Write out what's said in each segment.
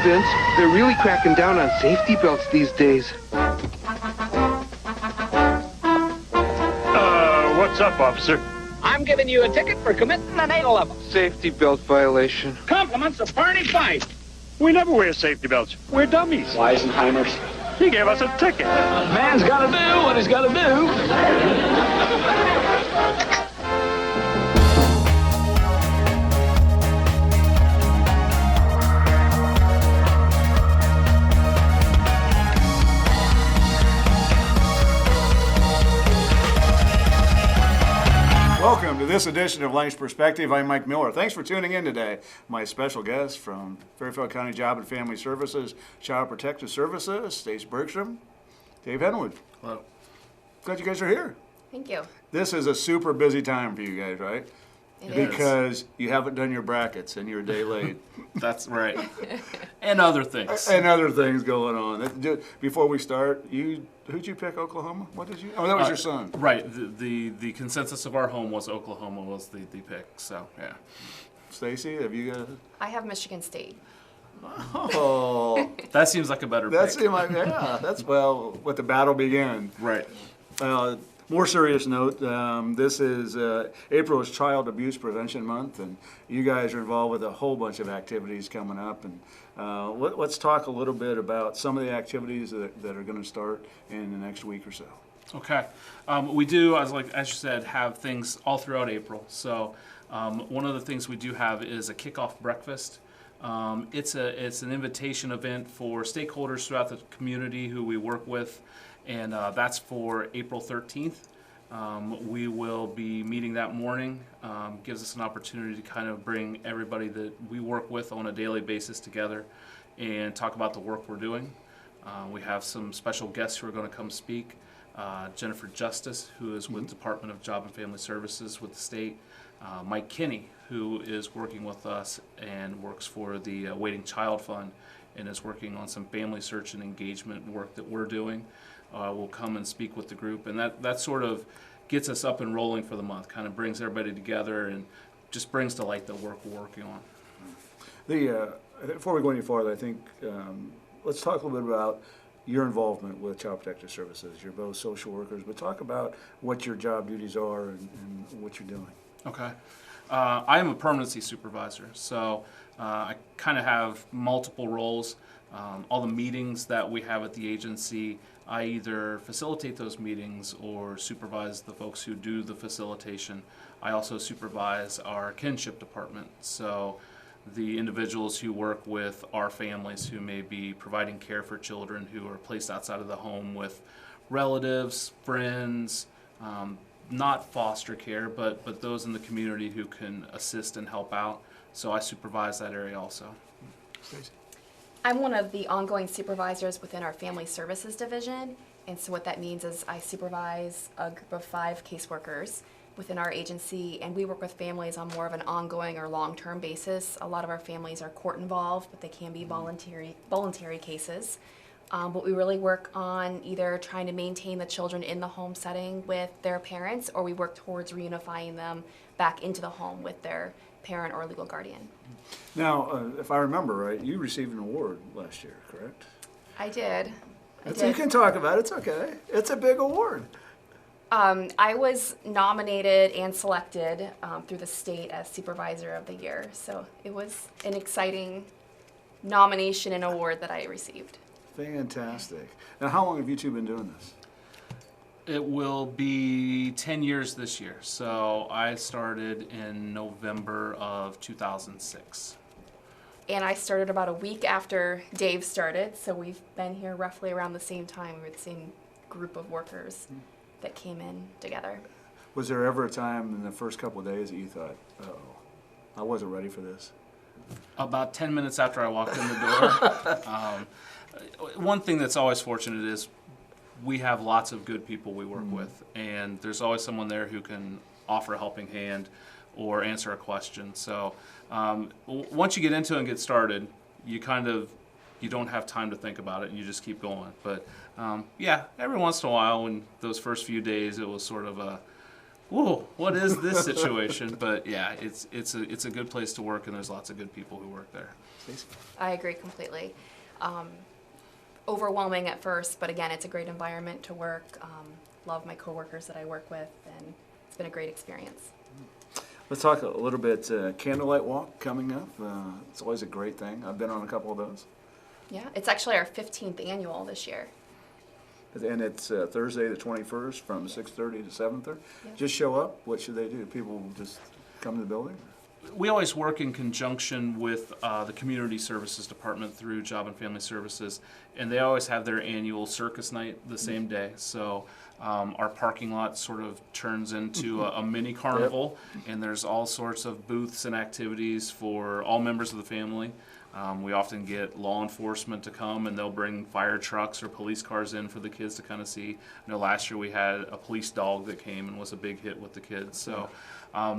Vince. They're really cracking down on safety belts these days. What's up, officer? I'm giving you a ticket for committing an 811. Safety belt violation. Compliments of Barney Fife. We never wear safety belts. We're dummies. Weisenheimers. He gave us a ticket. Man's got to do what he's got to do. Welcome to this edition of Life's Perspective. I'm Mike Miller. Thanks for tuning in today. My special guest from Fairfield County Job and Family Services, Child Protective Services, Stacey Bergstrom, Dave Henwood. Hello. Glad you guys are here. Thank you. This is a super busy time for you guys, right? It is. Because you haven't done your brackets and you're a day late. That's right. And other things. And other things going on. Before we start, who'd you pick, Oklahoma? What did you? Oh, that was your son. Right. The consensus of our home was Oklahoma was the pick. So, yeah. Stacey, have you got? I have Michigan State. Oh. That seems like a better pick. That seemed like, yeah. That's, well, what the battle began. Right. More serious note, this is April is Child Abuse Prevention Month, and you guys are involved with a whole bunch of activities coming up. And let's talk a little bit about some of the activities that are going to start in the next week or so. Okay. We do, as you said, have things all throughout April. So one of the things we do have is a kickoff breakfast. It's an invitation event for stakeholders throughout the community who we work with. And that's for April 13th. We will be meeting that morning. Gives us an opportunity to kind of bring everybody that we work with on a daily basis together and talk about the work we're doing. We have some special guests who are going to come speak. Jennifer Justice, who is with Department of Job and Family Services with the state. Mike Kinney, who is working with us and works for the Waiting Child Fund and is working on some family search and engagement work that we're doing. Will come and speak with the group, and that sort of gets us up and rolling for the month, kind of brings everybody together and just brings to light the work we're working on. Before we go any farther, I think let's talk a little bit about your involvement with Child Protective Services. You're both social workers, but talk about what your job duties are and what you're doing. Okay. I am a permanency supervisor, so I kind of have multiple roles. All the meetings that we have at the agency, I either facilitate those meetings or supervise the folks who do the facilitation. I also supervise our kinship department, so the individuals who work with our families who may be providing care for children who are placed outside of the home with relatives, friends, not foster care, but those in the community who can assist and help out. So I supervise that area also. Stacey? I'm one of the ongoing supervisors within our Family Services Division, and so what that means is I supervise a group of 5 caseworkers within our agency, and we work with families on more of an ongoing or long-term basis. A lot of our families are court involved, but they can be voluntary cases. But we really work on either trying to maintain the children in the home setting with their parents, or we work towards reunifying them back into the home with their parent or legal guardian. Now, if I remember right, you received an award last year, correct? I did. You can talk about it. It's okay. It's a big award. I was nominated and selected through the state as Supervisor of the Year, so it was an exciting nomination and award that I received. Fantastic. Now, how long have you two been doing this? It will be 10 years this year. So I started in November of 2006. And I started about a week after Dave started, so we've been here roughly around the same time. We were the same group of workers that came in together. Was there ever a time in the first couple of days that you thought, uh-oh, I wasn't ready for this? About 10 minutes after I walked in the door. One thing that's always fortunate is we have lots of good people we work with, and there's always someone there who can offer a helping hand or answer a question. So once you get into it and get started, you don't have time to think about it, and you just keep going. But yeah, every once in a while, in those first few days, it was sort of a, whoa, what is this situation? But yeah, it's a good place to work, and there's lots of good people who work there. I agree completely. Overwhelming at first, but again, it's a great environment to work. Love my coworkers that I work with, and it's been a great experience. Let's talk a little bit candlelight walk coming up. It's always a great thing. I've been on a couple of those. Yeah, it's actually our 15th annual this year. And it's Thursday the 21st from 6:30 to 7:30. Yeah. Just show up. What should they do? People just come to the building? We always work in conjunction with the Community Services Department through Job and Family Services, and they always have their annual circus night the same day. So our parking lot sort of turns into a mini carnival, and there's all sorts of booths and activities for all members of the family. We often get law enforcement to come, and they'll bring fire trucks or police cars in for the kids to kind of see. I know last year we had a police dog that came and was a big hit with the kids. So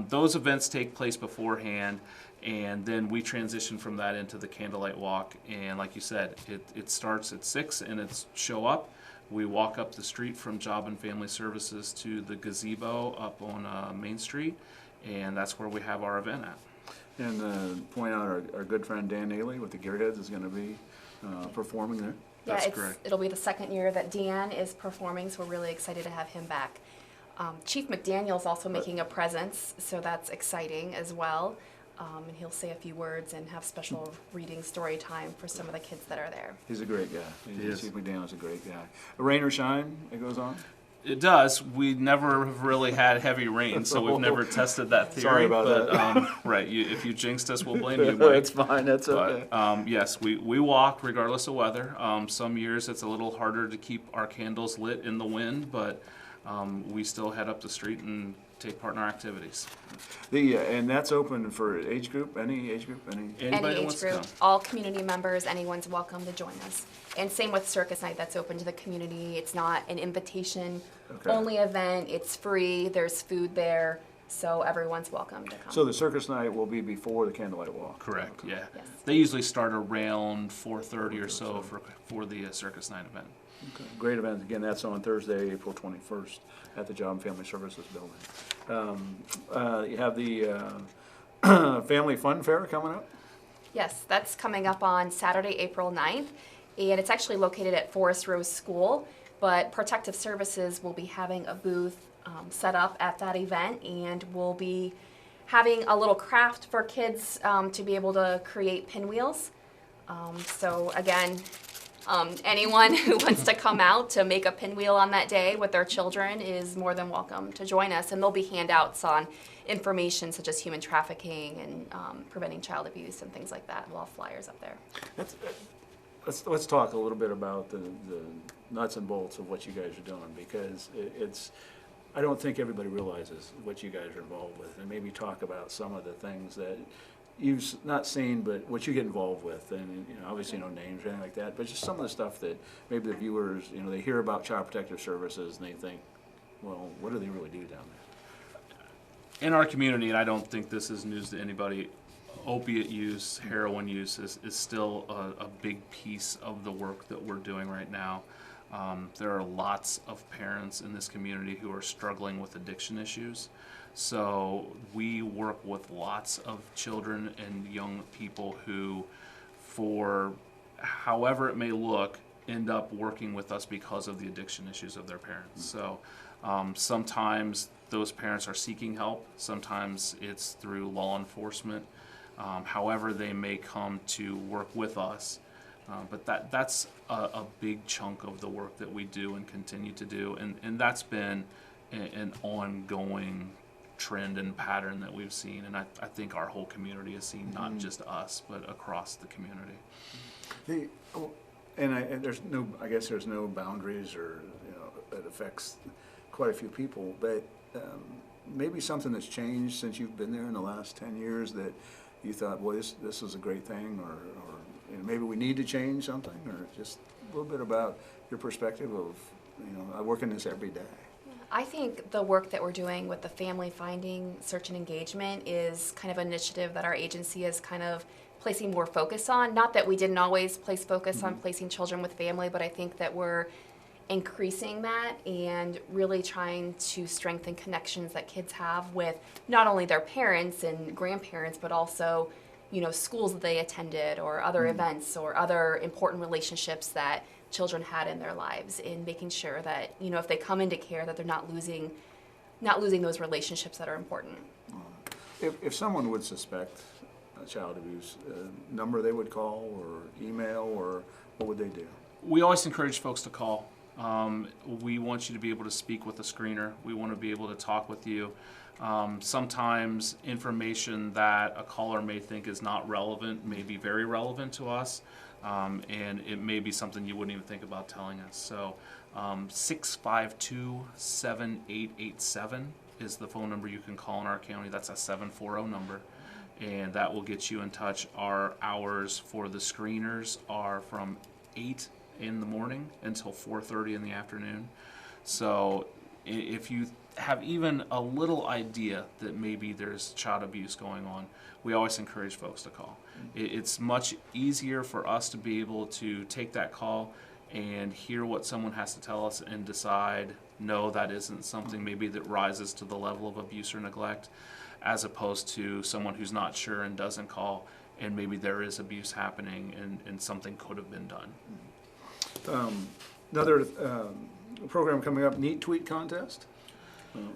those events take place beforehand, and then we transition from that into the candlelight walk. And like you said, it starts at 6, and it's show up. We walk up the street from Job and Family Services to the gazebo up on Main Street, and that's where we have our event at. And point out our good friend Dan Neely with the Gearheads is going to be performing there. Yeah, That's correct. It'll be the second year that Dan is performing, so we're really excited to have him back. Chief McDaniel's also making a presence, so that's exciting as well. And he'll say a few words and have special reading story time for some of the kids that are there. He's a great guy. He is. Chief McDaniel's a great guy. Rain or shine, it goes on. It does. We never have really had heavy rain, so we've never tested that theory. Sorry about that. Right, if you jinxed us, we'll blame you, Mike. It's fine. That's okay. But, yes, we walk regardless of weather. Some years it's a little harder to keep our candles lit in the wind, but we still head up the street and take part in our activities. And that's open for age group, any age group, Anybody Any that age wants to group, come. all community members, anyone's welcome to join us. And same with Circus Night, that's open to the community. It's not an invitation-only event. It's free. There's food there, so everyone's welcome to come. So the circus night will be before the candlelight walk. Correct, yeah. Yes. They usually start around 4:30 or so for the circus night event. Okay. Great event. Again, that's on Thursday, April 21st at the Job and Family Services Building. You have the Family Fun Fair coming up. Yes, that's coming up on Saturday, April 9th, and it's actually located at Forest Rose School, but Protective Services will be having a booth set up at that event, and we'll be having a little craft for kids to be able to create pinwheels. So again, anyone who wants to come out to make a pinwheel on that day with their children is more than welcome to join us, and there'll be handouts on information such as human trafficking and preventing child abuse and things like that. We'll have flyers up there. Let's talk a little bit about the nuts and bolts of what you guys are doing, because I don't think everybody realizes what you guys are involved with, and maybe talk about some of the things that you've not seen, but what you get involved with, and obviously no names or anything like that, but just some of the stuff that maybe the viewers, they hear about Child Protective Services and they think, well, what do they really do down there? In our community, and I don't think this is news to anybody, opiate use, heroin use is still a big piece of the work that we're doing right now. There are lots of parents in this community who are struggling with addiction issues. So we work with lots of children and young people who, for however it may look, end up working with us because of the addiction issues of their parents. So sometimes those parents are seeking help. Sometimes it's through law enforcement. However they may come to work with us. But that's a big chunk of the work that we do and continue to do. And that's been an ongoing trend and pattern that we've seen, and I think our whole community has seen, not just us, but across the community. I guess there's no boundaries, or it affects quite a few people, but maybe something that's changed since you've been there in the last 10 years that you thought, well, this is a great thing, or maybe we need to change something, or just a little bit about your perspective of, I work in this every day. I think the work that we're doing with the family finding, search, and engagement is kind of an initiative that our agency is kind of placing more focus on. Not that we didn't always place focus on placing children with family, but I think that we're increasing that and really trying to strengthen connections that kids have with not only their parents and grandparents, but also, schools that they attended or other events or other important relationships that children had in their lives, in making sure that, if they come into care, that they're not losing those relationships that are important. If someone would suspect child abuse, number they would call or email, or what would they do? We always encourage folks to call. We want you to be able to speak with a screener. We want to be able to talk with you. Sometimes information that a caller may think is not relevant may be very relevant to us, and it may be something you wouldn't even think about telling us. So 652-7887 is the phone number you can call in our county. That's a 740 number, and that will get you in touch. Our hours for the screeners are from 8 in the morning until 4:30 in the afternoon. So if you have even a little idea that maybe there's child abuse going on, we always encourage folks to call. It's much easier for us to be able to take that call and hear what someone has to tell us and decide, no, that isn't something maybe that rises to the level of abuse or neglect, as opposed to someone who's not sure and doesn't call, and maybe there is abuse happening and something could have been done. Another program coming up, Neat Tweet Contest.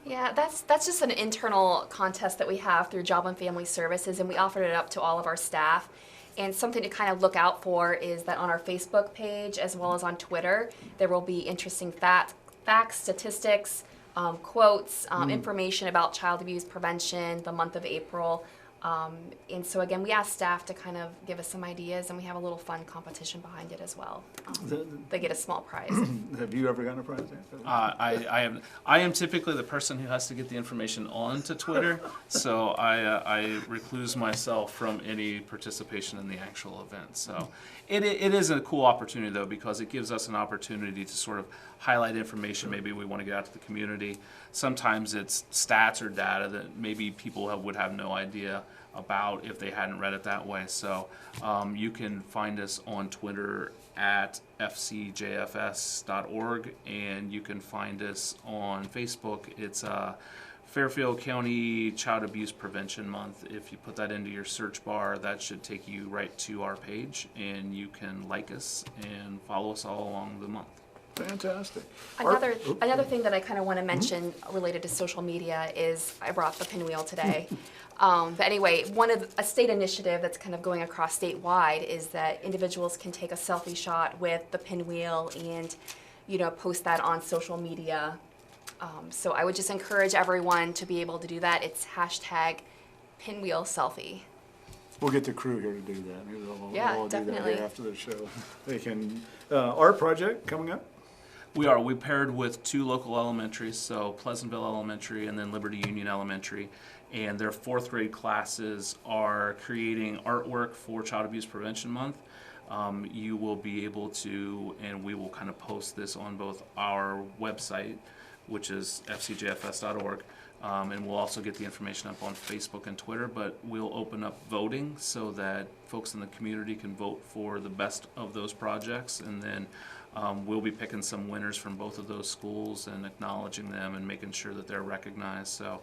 Yeah, that's just an internal contest that we have through Job and Family Services, and we offered it up to all of our staff. And something to kind of look out for is that on our Facebook page as well as on Twitter, there will be interesting facts, statistics, quotes, information about child abuse prevention, the month of April. And so again, we asked staff to kind of give us some ideas, and we have a little fun competition behind it as well. They get a small prize. Have you ever gotten a prize? I am typically the person who has to get the information onto Twitter, so I recluse myself from any participation in the actual event. So it is a cool opportunity, though, because it gives us an opportunity to sort of highlight information maybe we want to get out to the community. Sometimes it's stats or data that maybe people would have no idea about if they hadn't read it that way. So you can find us on Twitter at fcjfs.org, and you can find us on Facebook. It's Fairfield County Child Abuse Prevention Month. If you put that into your search bar, that should take you right to our page, and you can like us and follow us all along the month. Fantastic. Another thing that I kind of want to mention related to social media is I brought the pinwheel today. But anyway, a state initiative that's kind of going across statewide is that individuals can take a selfie shot with the pinwheel and, post that on social media. So I would just encourage everyone to be able to do that. It's #pinwheelselfie. We'll get the crew here to do that. Maybe we'll do definitely. that here after the show. They can. Art project coming up? We paired with 2 local elementaries, so Pleasantville Elementary and then Liberty Union Elementary, and their 4th grade classes are creating artwork for Child Abuse Prevention Month. You will be able to, and we will kind of post this on both our website, which is fcjfs.org, and we'll also get the information up on Facebook and Twitter, but we'll open up voting so that folks in the community can vote for the best of those projects, and then we'll be picking some winners from both of those schools and acknowledging them and making sure that they're recognized. So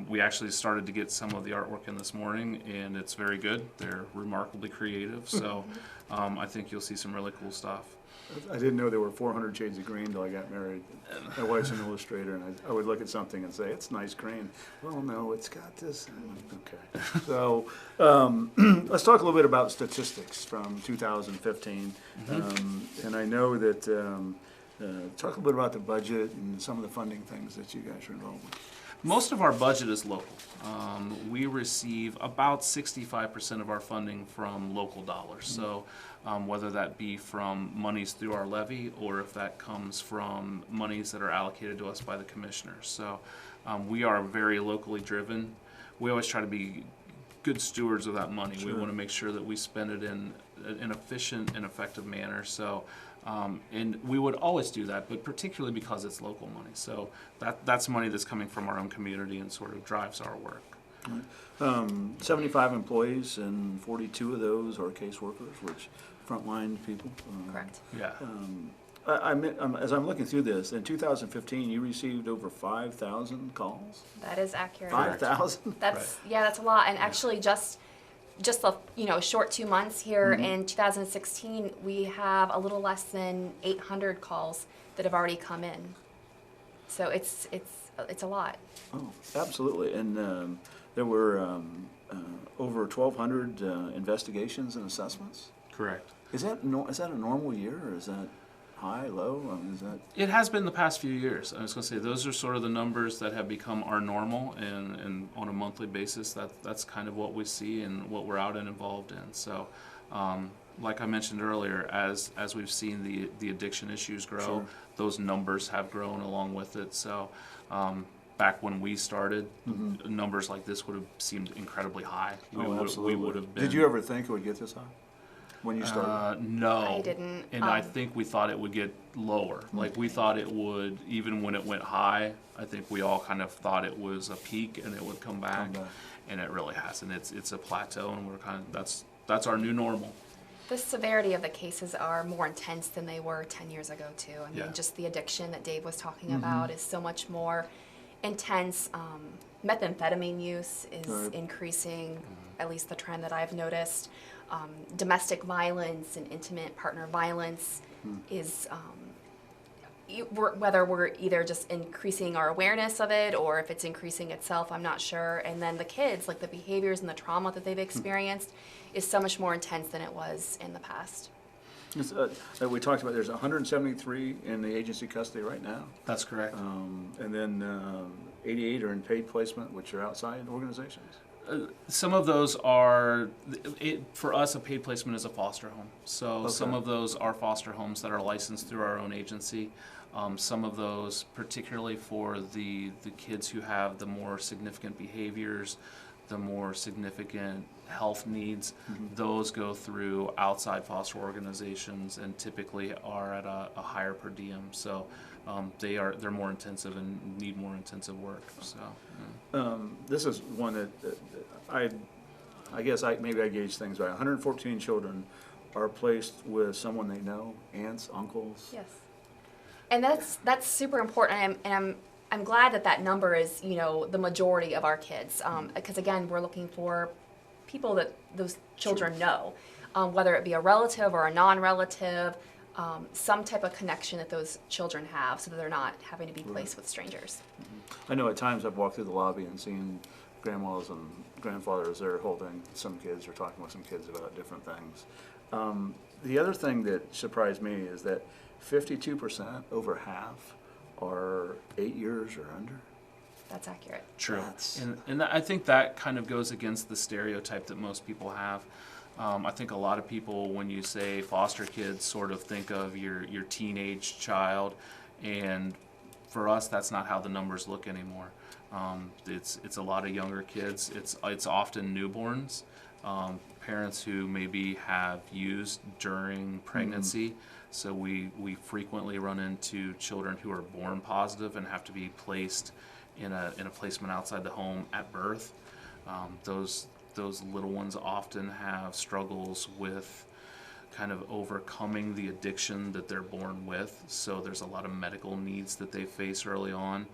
we actually started to get some of the artwork in this morning, and it's very good. They're remarkably creative, so I think you'll see some really cool stuff. I didn't know there were 400 shades of green until I got married. My wife's an illustrator, and I would look at something and say, it's nice green. Well, no, it's got this. Okay. So let's talk a little bit about statistics from 2015. And I know that, talk a little bit about the budget and some of the funding things that you guys are involved with. Most of our budget is local. We receive about 65% of our funding from local dollars. So whether that be from monies through our levy or if that comes from monies that are allocated to us by the commissioners. So we are very locally driven. We always try to be good stewards of that money. Sure. We want to make sure that we spend it in an efficient and effective manner. So and we would always do that, but particularly because it's local money. So that's money that's coming from our own community and sort of drives our work. 75 employees, and 42 of those are caseworkers, which frontline people. Correct. Yeah. As I'm looking through this, in 2015, you received over 5,000 calls? That is accurate. 5,000? That's a lot. And actually, just a short 2 months here in 2016, we have a little less than 800 calls that have already come in. So it's a lot. Oh, absolutely. And there were over 1,200 investigations and assessments? Correct. Is that a normal year, or is that high, low? I mean, is that... It has been the past few years. I was going to say those are sort of the numbers that have become our normal, and on a monthly basis, that's kind of what we see and what we're out and involved in. So, like I mentioned earlier, as we've seen the addiction issues grow, Sure. those numbers have grown along with it. So, back when we started, numbers like this would have seemed incredibly high. Absolutely. We would have been. Did you ever think it would get this high when you started? No. I didn't. And I think we thought it would get lower. Like we thought it would, even when it went high, I think we all kind of thought it was a peak and it would come back. And it really hasn't. It's a plateau, and we're kind of, that's our new normal. The severity of the cases are more intense than they were 10 years ago, too. I mean, Yeah. just the addiction that Dave was talking about is so much more intense. Methamphetamine use is Right. increasing, at least the trend that I've noticed. Domestic violence and intimate partner violence is, whether we're either just increasing our awareness of it or if it's increasing itself, I'm not sure. And then the kids, like the behaviors and the trauma that they've experienced is so much more intense than it was in the past. We talked about there's 173 in the agency custody right now, That's correct. and then 88 are in paid placement, which are outside organizations. Some of those are, for us, a paid placement is a foster home. So some Okay. of those are foster homes that are licensed through our own agency. Some of those, particularly for the kids who have the more significant behaviors, the more significant health needs, those go through outside foster organizations and typically are at a higher per diem. So they're more intensive and need more intensive work. So. Yeah. This is one that I guess maybe I gauge things right. 114 children are placed with someone they know, aunts, uncles. Yes, and that's super important. And I'm glad that number is the majority of our kids, because again, we're looking for people that those children know, whether it be a relative or a non-relative, some type of connection that those children have, so that they're not having to be placed with strangers. I know at times I've walked through the lobby and seen grandmas and grandfathers there holding some kids or talking with some kids about different things. The other thing that surprised me is that 52%, over half, are 8 years or under. That's accurate. True. That's- And I think that kind of goes against the stereotype that most people have. I think a lot of people, when you say foster kids, sort of think of your teenage child, and for us, that's not how the numbers look anymore. It's a lot of younger kids. It's often newborns, parents who maybe have used during pregnancy. So we frequently run into children who are born positive and have to be placed in a placement outside the home at birth. Those little ones often have struggles with kind of overcoming the addiction that they're born with. So there's a lot of medical needs that they face early on.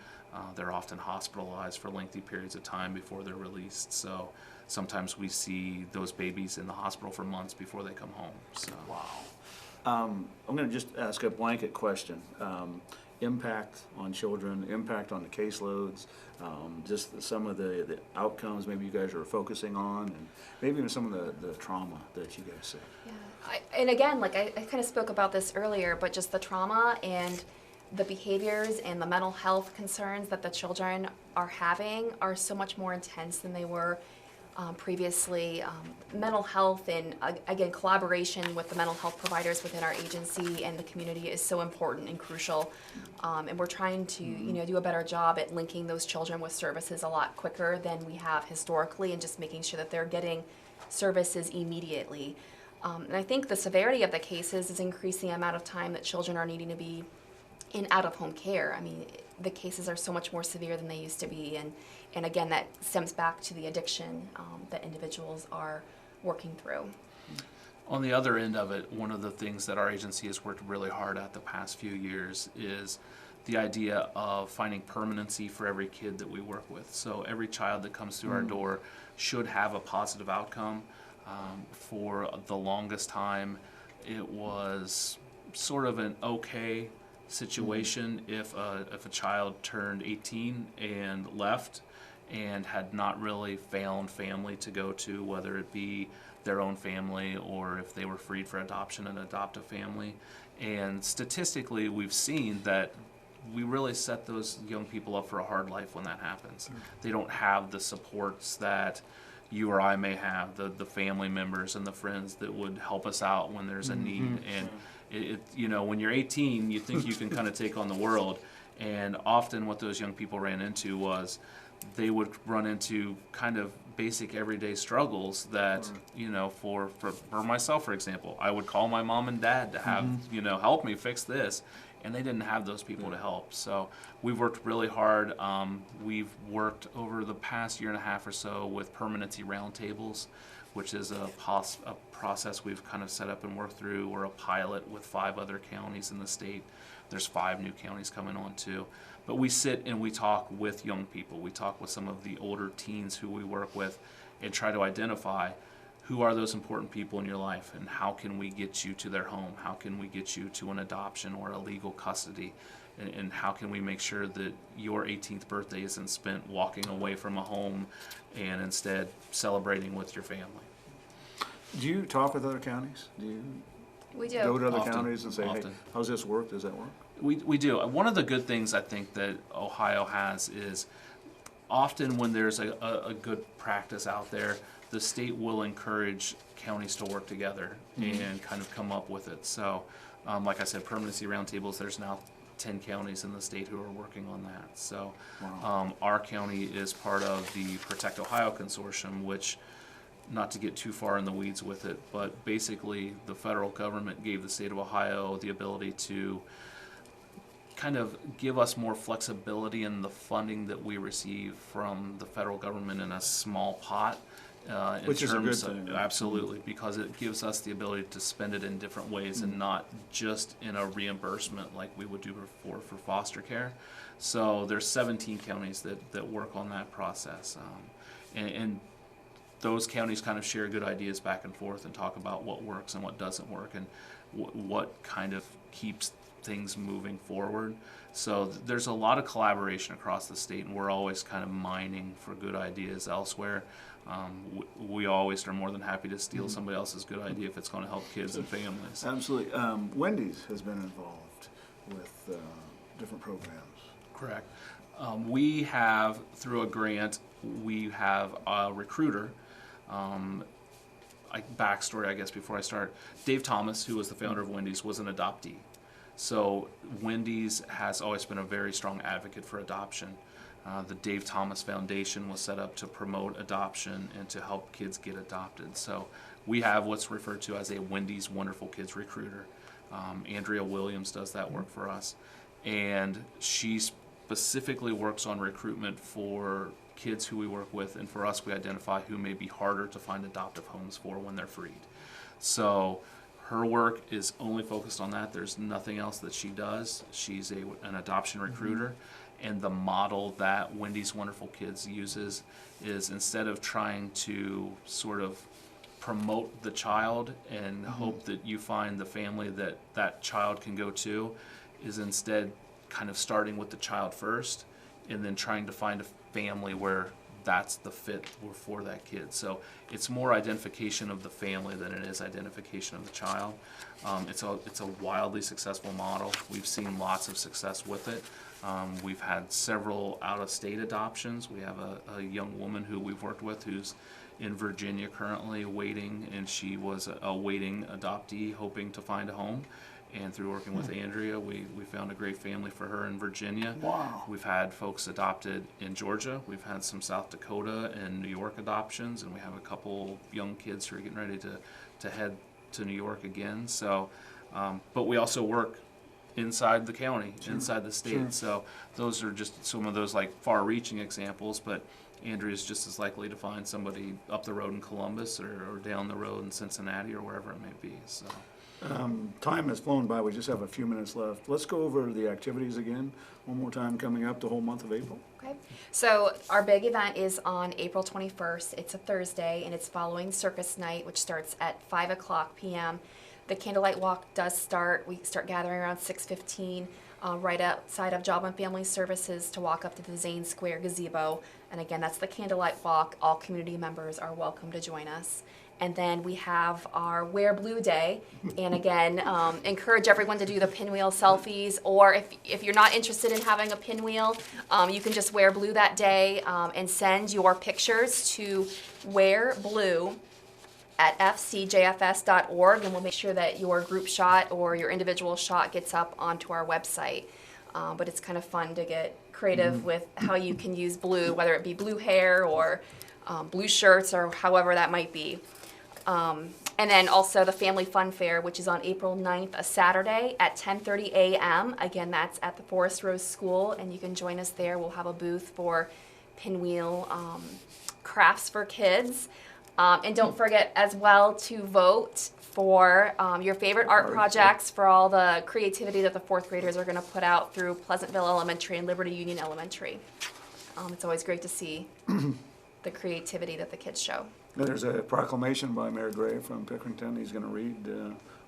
They're often hospitalized for lengthy periods of time before they're released. So sometimes we see those babies in the hospital for months before they come home. So. Wow. I'm going to just ask a blanket question. Impact on children, impact on the caseloads, just some of the outcomes maybe you guys are focusing on, and maybe even some of the trauma that you guys see. Yeah, and again, like I kind of spoke about this earlier, but just the trauma and the behaviors and the mental health concerns that the children are having are so much more intense than they were previously. Mental health and again, collaboration with the mental health providers within our agency and the community is so important and crucial. And we're trying to do a better job at linking those children with services a lot quicker than we have historically, and just making sure that they're getting services immediately. And I think the severity of the cases is increasing the amount of time that children are needing to be in out-of-home care. I mean, the cases are so much more severe than they used to be, and again, that stems back to the addiction that individuals are working through. On the other end of it, one of the things that our agency has worked really hard at the past few years is the idea of finding permanency for every kid that we work with. So every child that comes through our door should have a positive outcome. For the longest time, it was sort of an okay situation if a child turned 18 and left and had not really found family to go to, whether it be their own family or if they were freed for adoption and adopt a family. And statistically, we've seen that we really set those young people up for a hard life when that happens. They don't have the supports that you or I may have, the family members and the friends that would help us out when there's a need. And you know, when you're 18, you think you can kind of take on the world. And often what those young people ran into was they would run into kind of basic everyday struggles that, you know, for myself, for example, I would call my mom and dad to have, you know, help me fix this. And they didn't have those people to help. So we've worked really hard. We've worked over the past year and a half or so with permanency roundtables, which is a process we've kind of set up and worked through. We're a pilot with 5 other counties in the state. There's 5 new counties coming on too. But we sit and we talk with young people. We talk with some of the older teens who we work with and try to identify who are those important people in your life and how can we get you to their home? How can we get you to an adoption or a legal custody? And how can we make sure that your 18th birthday isn't spent walking away from a home and instead celebrating with your family? Do you talk with other counties? Do you We do. go to other Often. counties and say, hey, Often. how's this work? Does that work? We do. One of the good things I think that Ohio has is often when there's a good practice out there, the state will encourage counties to work together and kind of come up with it. So, like I said, permanency roundtables, there's now 10 counties in the state who are working on that. So, our county is part of the Protect Ohio Consortium, which, not to get too far in the weeds with it, but basically the federal government gave the state of Ohio the ability to kind of give us more flexibility in the funding that we receive from the federal government in a small pot. Which is a good thing. Absolutely, because it gives us the ability to spend it in different ways and not just in a reimbursement like we would do for foster care. So there's 17 counties that work on that process. And those counties kind of share good ideas back and forth and talk about what works and what doesn't work and what kind of keeps things moving forward. So there's a lot of collaboration across the state, and we're always kind of mining for good ideas elsewhere. We always are more than happy to steal somebody else's good idea if it's going to help kids and families. Absolutely. Wendy's has been involved with different programs. Correct. We have, through a grant, we have a recruiter. Backstory, I guess, before I start. Dave Thomas, who was the founder of Wendy's, was an adoptee. So Wendy's has always been a very strong advocate for adoption. The Dave Thomas Foundation was set up to promote adoption and to help kids get adopted. So we have what's referred to as a Wendy's Wonderful Kids Recruiter. Andrea Williams does that work for us. And she specifically works on recruitment for kids who we work with, and for us we identify who may be harder to find adoptive homes for when they're freed. So her work is only focused on that. There's nothing else that she does. She's an adoption recruiter. And the model that Wendy's Wonderful Kids uses is, instead of trying to sort of promote the child and hope that you find the family that that child can go to, is instead kind of starting with the child first and then trying to find a family where that's the fit for that kid. So it's more identification of the family than it is identification of the child. It's a wildly successful model. We've seen lots of success with it. We've had several out-of-state adoptions. We have a young woman who we've worked with who's in Virginia currently waiting, and she was a waiting adoptee hoping to find a home. And through working with Andrea, we found a great family for her in Virginia. Wow. We've had folks adopted in Georgia. We've had some South Dakota and New York adoptions, and we have a couple young kids who are getting ready to head to New York again. So, but we also work inside the county, inside the state. So those are just some of those like far-reaching examples. But Andrea's just as likely to find somebody up the road in Columbus or down the road in Cincinnati or wherever it may be. So. Time has flown by. We just have a few minutes left. Let's go over the activities again one more time coming up the whole month of April. Okay. So our big event is on April 21st. It's a Thursday, and it's following Circus Night, which starts at 5 o'clock p.m. The candlelight walk does start. We start gathering around 6:15 right outside of Job and Family Services to walk up to the Zane Square gazebo. And again, that's the candlelight walk. All community members are welcome to join us. And then we have our Wear Blue Day. And again, encourage everyone to do the pinwheel selfies. Or if you're not interested in having a pinwheel, you can just wear blue that day and send your pictures to wearblue@fcjfs.org. And we'll make sure that your group shot or your individual shot gets up onto our website. But it's kind of fun to get creative with how you can use blue, whether it be blue hair or blue shirts or however that might be. And then also the Family Fun Fair, which is on April 9th, a Saturday at 10:30 a.m. Again, that's at the Forest Rose School, and you can join us there. We'll have a booth for pinwheel crafts for kids. And don't forget as well to vote for your favorite art projects for all the creativity that the fourth graders are going to put out through Pleasantville Elementary and Liberty Union Elementary. It's always great to see the creativity that the kids show. There's a proclamation by Mayor Gray from Pickerington he's going to read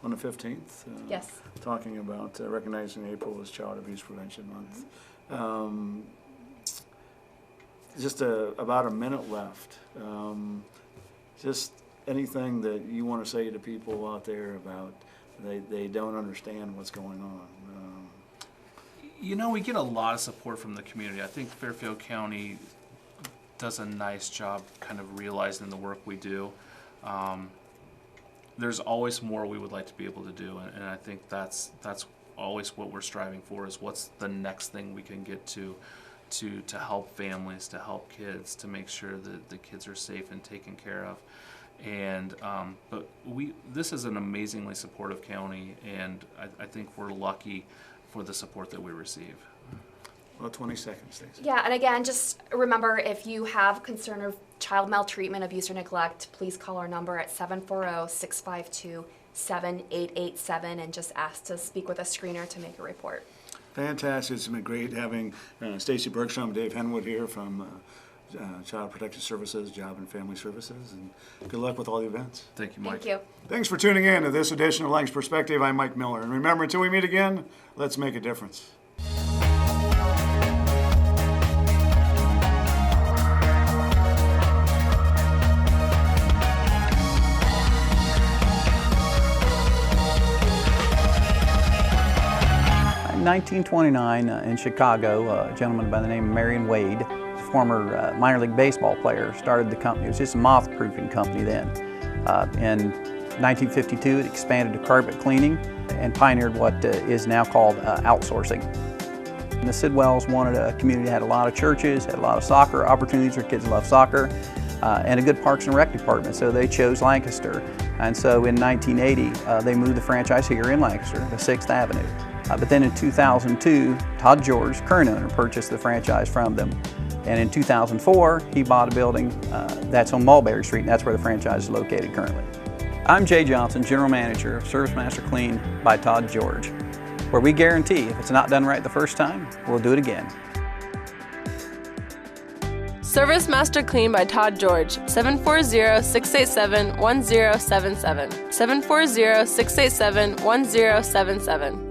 on the 15th. Yes. Talking about recognizing April as Child Abuse Prevention Month. Just about a minute left. Just anything that you want to say to people out there about they don't understand what's going on. You know, we get a lot of support from the community. I think Fairfield County does a nice job kind of realizing the work we do. There's always more we would like to be able to do, and I think that's always what we're striving for, is what's the next thing we can get to help families, to help kids, to make sure that the kids are safe and taken care of. And but this is an amazingly supportive county, and I think we're lucky for the support that we receive. Well, 20 seconds, Stacey. Yeah, and again, just remember, if you have concern of child maltreatment, abuse, or neglect, please call our number at 740-652-7887 and just ask to speak with a screener to make a report. Fantastic. It's been great having Stacey Bergstrom, Dave Henwood here from Child Protective Services, Job and Family Services, and good luck with all the events. Thank you, Mike. Thank you. Thanks for tuning in to this edition of Lang's Perspective. I'm Mike Miller, and remember, until we meet again, let's make a difference. In 1929 in Chicago, a gentleman by the name of Marion Wade, a former minor league baseball player, started the company. It was just a moth-proofing company then. In 1952, it expanded to carpet cleaning and pioneered what is now called outsourcing. And the Sidwells wanted a community that had a lot of churches, had a lot of soccer opportunities where kids love soccer, and a good Parks and Rec department, so they chose Lancaster. And so in 1980, they moved the franchise here in Lancaster to 6th Avenue. But then in 2002, Todd George, current owner, purchased the franchise from them. And in 2004, he bought a building that's on Mulberry Street, and that's where the franchise is located currently. I'm Jay Johnson, General Manager of Service Master Clean by Todd George, where we guarantee if it's not done right the first time, we'll do it again. Service Master Clean by Todd George, 740-687-1077. 740-687-1077.